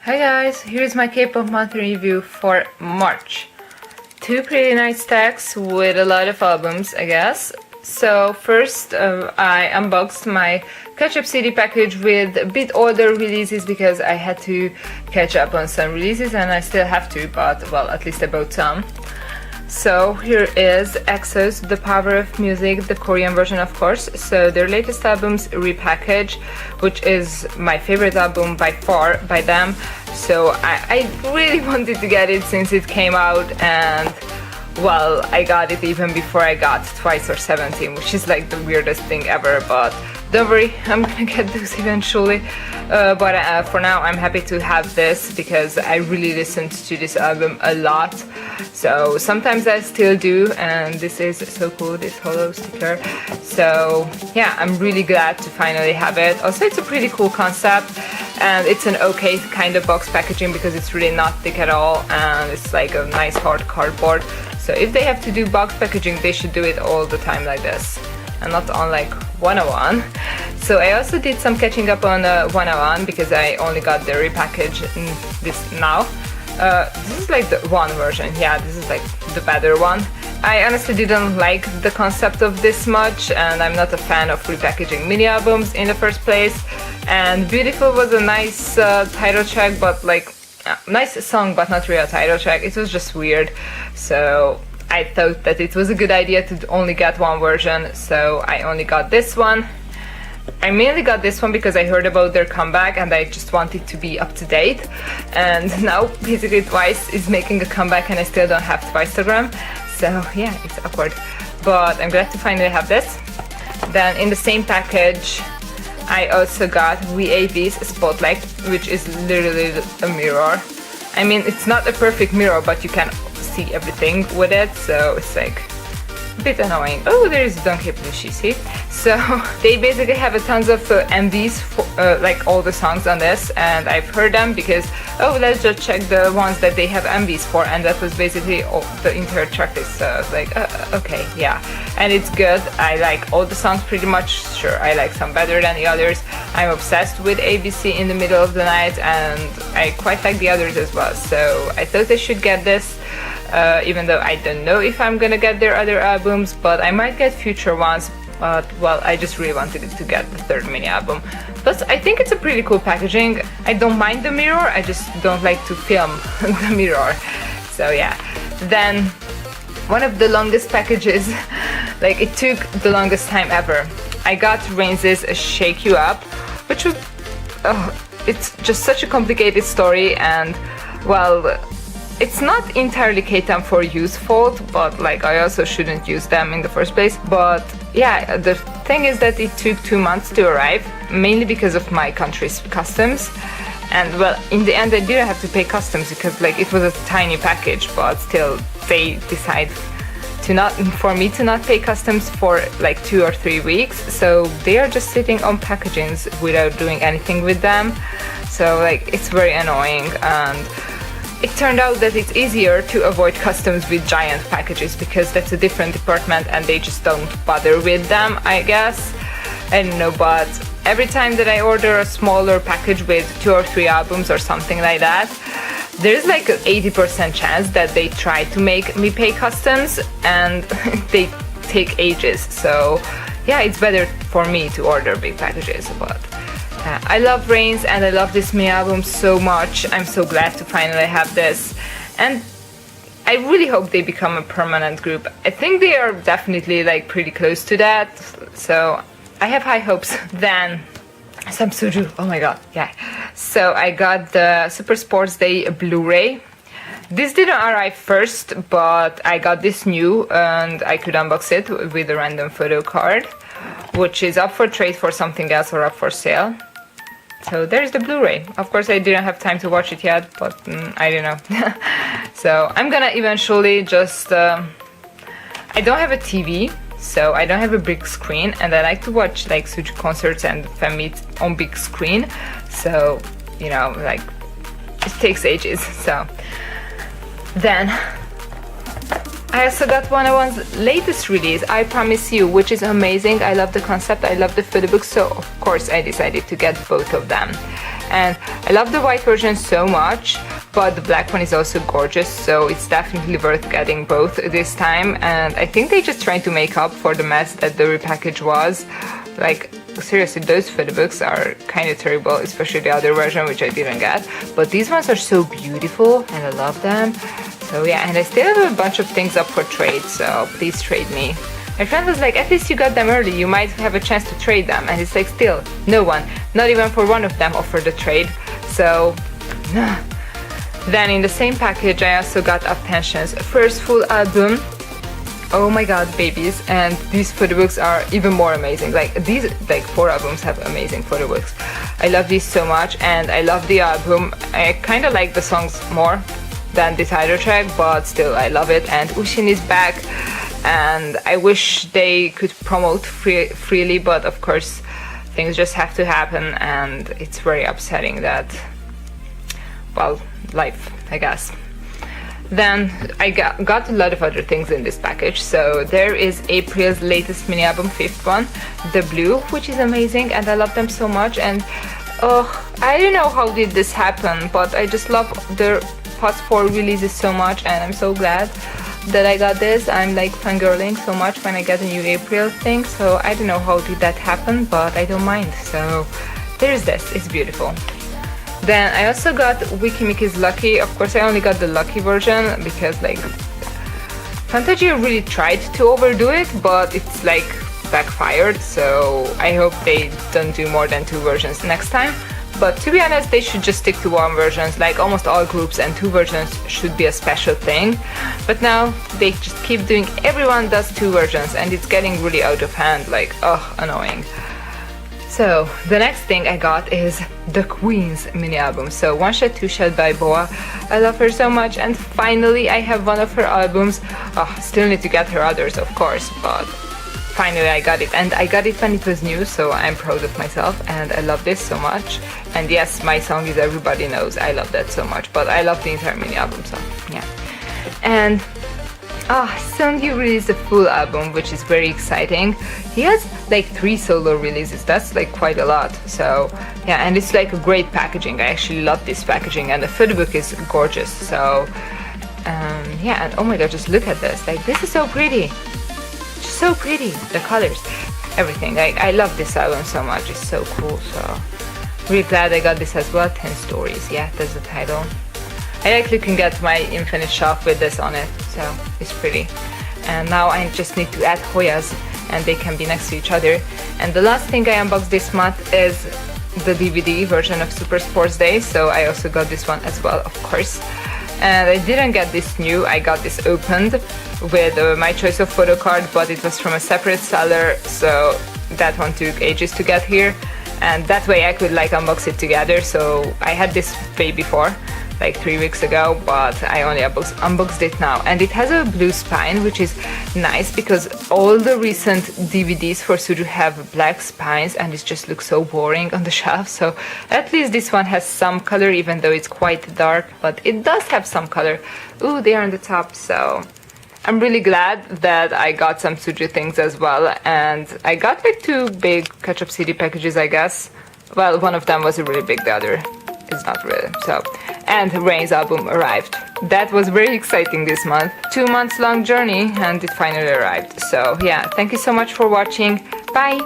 Hi guys, here's my Kpop Month review for March. Two pretty nice stacks with a lot of albums, I guess. So first I unboxed my catch-up CD package with a bit older releases because I had to catch up on some releases and I still have to, but well, at least I bought some. So here is EXO's The Power of Music, the Korean version of course. So their latest album's repackage, which is my favorite album by far by them. So I really wanted to get it since it came out, and well, I got it even before I got Twice or 17, which is like the weirdest thing ever, but don't worry, I'm gonna get those eventually. But for now I'm happy to have this because I really listened to this album a lot. So sometimes I still do, and this is so cool, this hollow sticker. So yeah, I'm really glad to finally have it. Also, it's a pretty cool concept, and it's an okay kind of box packaging because it's really not thick at all, and it's like a nice hard cardboard. So if they have to do box packaging, they should do it all the time like this, and not on like 101. So I also did some catching up on 101 because I only got the repackage this now. This is like the one version, yeah, this is like the better one. I honestly didn't like the concept of this much, and I'm not a fan of repackaging mini albums in the first place. And Beautiful was a nice title track, but like nice song, but not real title track. It was just weird. So I thought that it was a good idea to only get one version, so I only got this one. I mainly got this one because I heard about their comeback and I just wanted to be up to date. And now basically Twice is making a comeback and I still don't have Twicegram. So yeah, it's awkward. But I'm glad to finally have this. Then in the same package I also got VAV's Spotlight, which is literally a mirror. I mean, it's not a perfect mirror, but you can see everything with it, so it's like a bit annoying. Oh, there is Donkey Plushie, see? So they basically have a tons of MVs for like all the songs on this, and I've heard them because oh, let's just check the ones that they have MVs for, and that was basically all the entire track list. So I was like okay, yeah, and it's good. I like all the songs pretty much. Sure, I like some better than the others. I'm obsessed with ABC in the Middle of the Night, and I quite like the others as well, so I thought I should get this. Even though I don't know if I'm gonna get their other albums, but I might get future ones. But well, I just really wanted to get the third mini album. Plus, I think it's a pretty cool packaging. I don't mind the mirror, I just don't like to film the mirror. So yeah. Then one of the longest packages, like it took the longest time ever. I got Rains's Shake You Up, which was it's just such a complicated story, and well, it's not entirely K-Time4U's fault, but like I also shouldn't use them in the first place. But yeah, the thing is that it took 2 months to arrive, mainly because of my country's customs. And well, in the end I didn't have to pay customs because like it was a tiny package, but still they decide to not, for me to not pay customs for like 2 or 3 weeks. So they are just sitting on packagings without doing anything with them. So like it's very annoying, and it turned out that it's easier to avoid customs with giant packages because that's a different department and they just don't bother with them, I guess. I don't know, but every time that I order a smaller package with 2 or 3 albums or something like that, there's like an 80% chance that they try to make me pay customs, and they take ages. So yeah, it's better for me to order big packages. But I love Rains and I love this mini album so much. I'm so glad to finally have this, and I really hope they become a permanent group. I think they are definitely like pretty close to that, so I have high hopes. Then some Suju, oh my god, yeah. So I got the Super Sports Day Blu-ray. This didn't arrive first, but I got this new and I could unbox it with a random photo card, which is up for trade for something else or up for sale. So there's the Blu-ray. Of course I didn't have time to watch it yet, but I don't know. So I'm gonna eventually just I don't have a TV, so I don't have a big screen, and I like to watch like Suju concerts and fan meets on big screen. So you know, like it takes ages. So then I also got 101's latest release, I Promise You, which is amazing. I love the concept, I love the photo book, so of course I decided to get both of them. and I love the white version so much, but the black one is also gorgeous, so it's definitely worth getting both this time. And I think they just trying to make up for the mess that the repackage was. Like, seriously, those photo books are kind of terrible, especially the other version, which I didn't get, but these ones are so beautiful and I love them. So yeah, and I still have a bunch of things up for trade, so please trade me. My friend was like, at least you got them early, you might have a chance to trade them. And it's like, still, no one, not even for one of them, offered a trade. So, then in the same package, I also got Attention's first full album. Oh my god, babies, and these photo books are even more amazing. Like, these, like, 4 albums have amazing photo books. I love these so much, and I love the album. I kind of like the songs more than the title track, but still, I love it. And Ushin is back, and I wish they could promote freely, but of course things just have to happen, and it's very upsetting that, well, life, I guess. Then I got a lot of other things in this package. So there is April's latest mini album, 5th one, The Blue, which is amazing, and I love them so much. And I don't know how did this happen, but I just love their past 4 releases so much, and I'm so glad that I got this. I'm like fangirling so much when I get a new April thing, so I don't know how did that happen, but I don't mind. So there's this, it's beautiful. Then I also got Wikimicky's Lucky. Of course I only got the Lucky version because like Fantasia really tried to overdo it, but it's like backfired, so I hope they don't do more than 2 versions next time. But to be honest, they should just stick to 1 versions, like almost all groups, and 2 versions should be a special thing. But now they just keep doing, everyone does 2 versions, and it's getting really out of hand, like, annoying. So the next thing I got is the Queen's mini album. So One Shot, Two Shot by Boa. I love her so much, and finally I have one of her albums. Still need to get her others, of course, but finally I got it, and I got it when it was new, so I'm proud of myself, and I love this so much. And yes, my song is Everybody Knows, I love that so much, but I love the entire mini album, so yeah. And soon he released a full album, which is very exciting. He has like 3 solo releases, that's like quite a lot. So yeah, and it's like a great packaging. I actually love this packaging, and the photo book is gorgeous. So yeah, and oh my god, just look at this, like this is so pretty. So pretty, the colors, everything. I love this album so much, it's so cool. So really glad I got this as well. 10 Stories, yeah, that's the title. I like looking at my infinite shelf with this on it, so it's pretty. And now I just need to add Hoya's, and they can be next to each other. And the last thing I unboxed this month is the DVD version of Super Sports Day, so I also got this one as well, of course. And I didn't get this new, I got this opened with my choice of photo card, but it was from a separate seller, so that one took ages to get here, and that way I could like unbox it together. So I had this way before, like 3 weeks ago, but I only unboxed it now. And it has a blue spine, which is nice because all the recent DVDs for Suju have black spines, and it just looks so boring on the shelf. So at least this one has some color, even though it's quite dark, but it does have some color. Ooh, they are on the top, so I'm really glad that I got some Suju things as well. And I got like 2 big Ketchup CD packages, I guess. Well, one of them was really big, the other is not really. So, and Rain's album arrived. That was very exciting this month. 2 months long journey, and it finally arrived. So yeah, thank you so much for watching. Bye!